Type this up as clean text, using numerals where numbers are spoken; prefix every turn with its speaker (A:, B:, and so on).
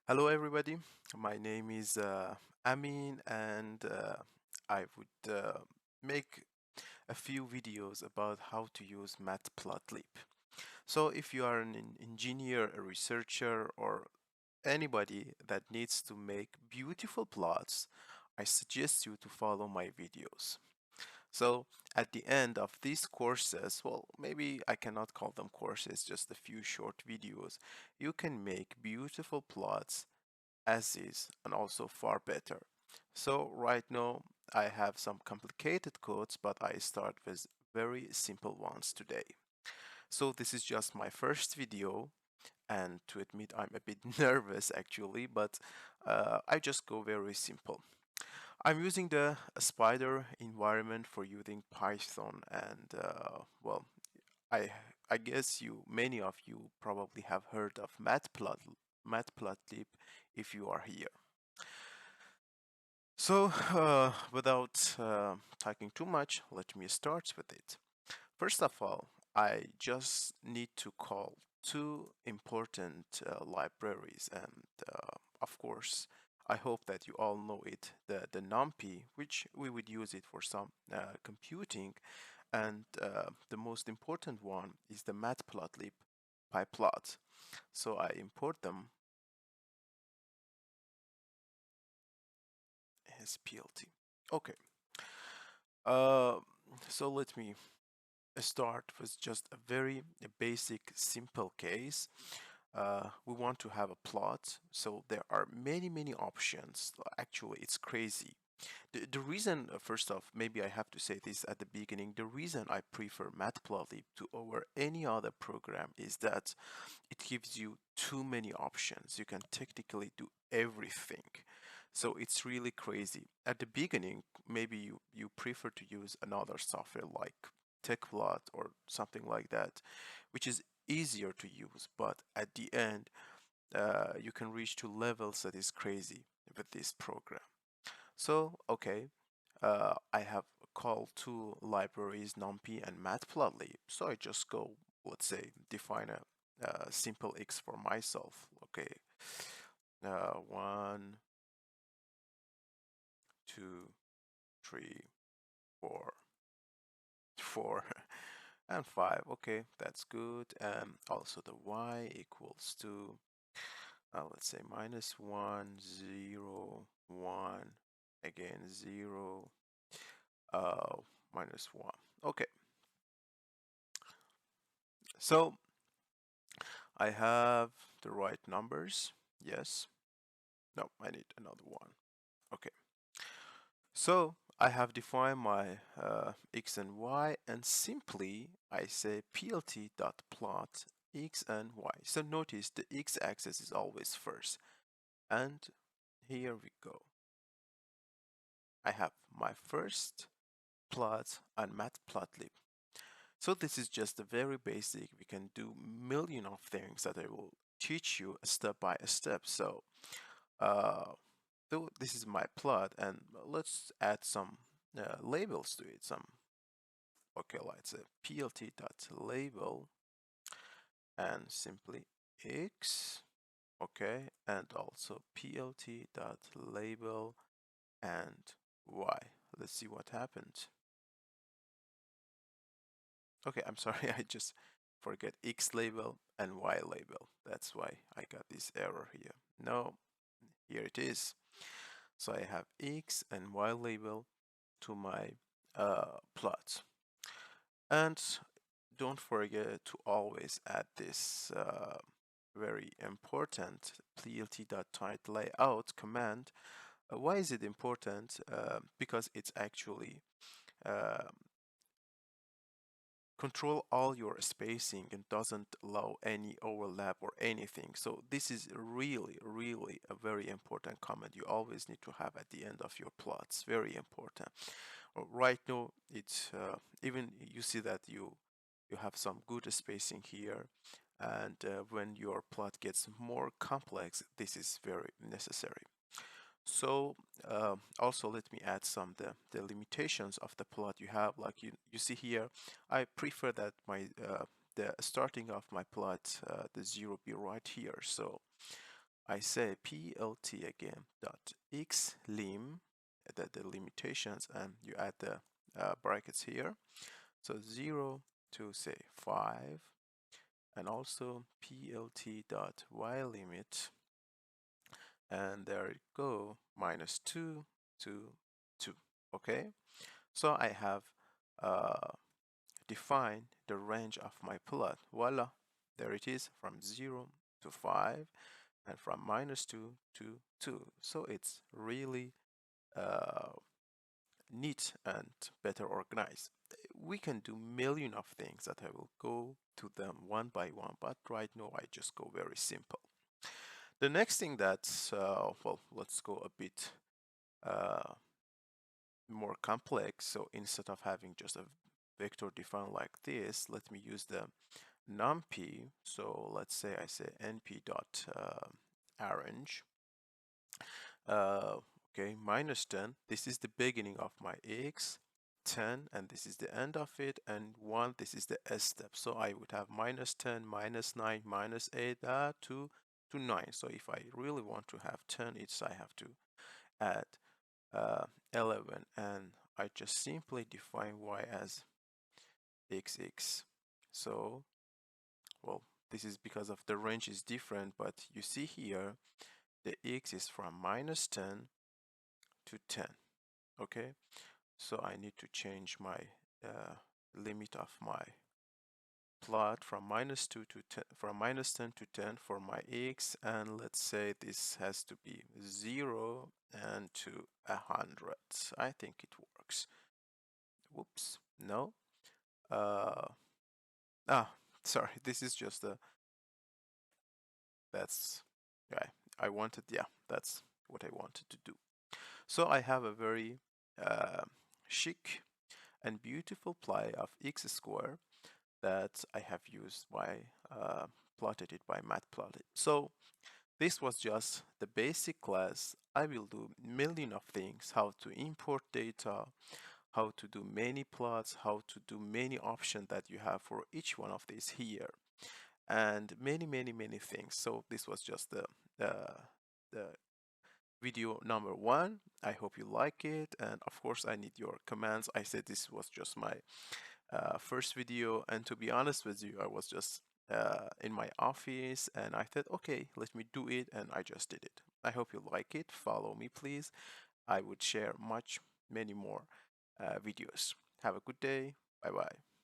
A: Hello, everybody. My name is Amin, and I would make a few videos about how to use Matplotlib. So, if you are an engineer, a researcher, or anybody that needs to make beautiful plots, I suggest you to follow my videos. So, at the end of these courses, well, maybe I cannot call them courses, just a few short videos, you can make beautiful plots as is and also far better. So right now I have some complicated codes, but I start with very simple ones today. So this is just my first video, and to admit I'm a bit nervous actually, but I just go very simple. I'm using the Spyder environment for using Python, and I I guess many of you probably have heard of Matplotlib if you are here. So, without talking too much, let me start with it. First of all, I just need to call two important libraries, and of course, I hope that you all know it, the Numpy, which we would use it for some computing, and the most important one is the Matplotlib pyplot. So I import them as PLT. Okay. Uh, so let me start with just a very basic, simple case. We want to have a plot, so there are many options. Actually, it's crazy. The reason, first off, maybe I have to say this at the beginning, the reason I prefer Matplotlib to over any other program is that it gives you too many options. You can technically do everything. So it's really crazy. At the beginning, maybe you prefer to use another software like TechPlot or something like that, which is easier to use. But at the end, you can reach to levels that is crazy with this program. So, okay, I have called two libraries, Numpy and Matplotlib. So I just go, let's say, define a simple X for myself. Okay, one, two, three, four, four, and five. Okay, that's good. And also the Y equals to, let's say, minus one, zero, one, again, zero, uh, minus one. Okay, so I have the right numbers. Yes. No, I need another one. Okay. So I have defined my x and y, and simply I say plt.plot x and y. So notice the x-axis is always first. And here we go. I have my first plot on Matplotlib. So this is just a very basic. We can do million of things that I will teach you step by step. So so this is my plot, and let's add some labels to it. Okay, let's say plt.label and simply x. Okay, and also plt.label and y. Let's see what happened. Okay, I'm sorry, I just forget X label and Y label. That's why I got this error here. No, here it is. So I have X and Y label to my plot. And don't forget to always add this very important plt.titleLayout command. Why is it important? Because it's actually uh, control all your spacing and doesn't allow any overlap or anything. So this is really a very important comment you always need to have at the end of your plots. Very important. Right now, it's even you see that you have some good spacing here, and when your plot gets more complex, this is very necessary. So also let me add some the limitations of the plot you have. Like you see here, I prefer that my the starting of my plot the zero be right here. So I say plt again dot xlim, the limitations, and you add the brackets here. So 0 to say 5, and also plt dot ylimit, and there you go, -2 to 2. Okay, so I have defined the range of my plot. Voila, there it is, from 0 to 5 and from -2 to 2. So it's really uh, neat and better organized. We can do million of things that I will go to them one by one, but right now I just go very simple. The next thing that's, well, let's go a bit uh, more complex. So instead of having just a vector defined like this, let me use the Numpy. So let's say I say np dot arrange. Okay, -10. This is the beginning of my x. 10, and this is the end of it, and 1, this is the s step. So I would have -10, -9, -8 to 9. So if I really want to have 10, I have to add 11, and I just simply define y as xx. So, well, this is because of the range is different, but you see here the x is from -10 to 10. Okay, so I need to change my limit of my plot from -2 to 10, from -10 to 10 for my x, and let's say this has to be 0 and to 100. I think it works. Whoops, no. Uh, sorry, this is just a, that's, yeah, I wanted, yeah, that's what I wanted to do. So I have a very chic and beautiful play of x square that I have used by plotted it by Matplotlib. So this was just the basic class. I will do million of things: how to import data, how to do many plots, how to do many options that you have for each one of these here, and many things. So this was just the video number 1. I hope you like it, and of course I need your comments. I said this was just my first video, and to be honest with you, I was just in my office and I thought, okay, let me do it, and I just did it. I hope you like it. Follow me, please. I would share many more videos. Have a good day. Bye bye.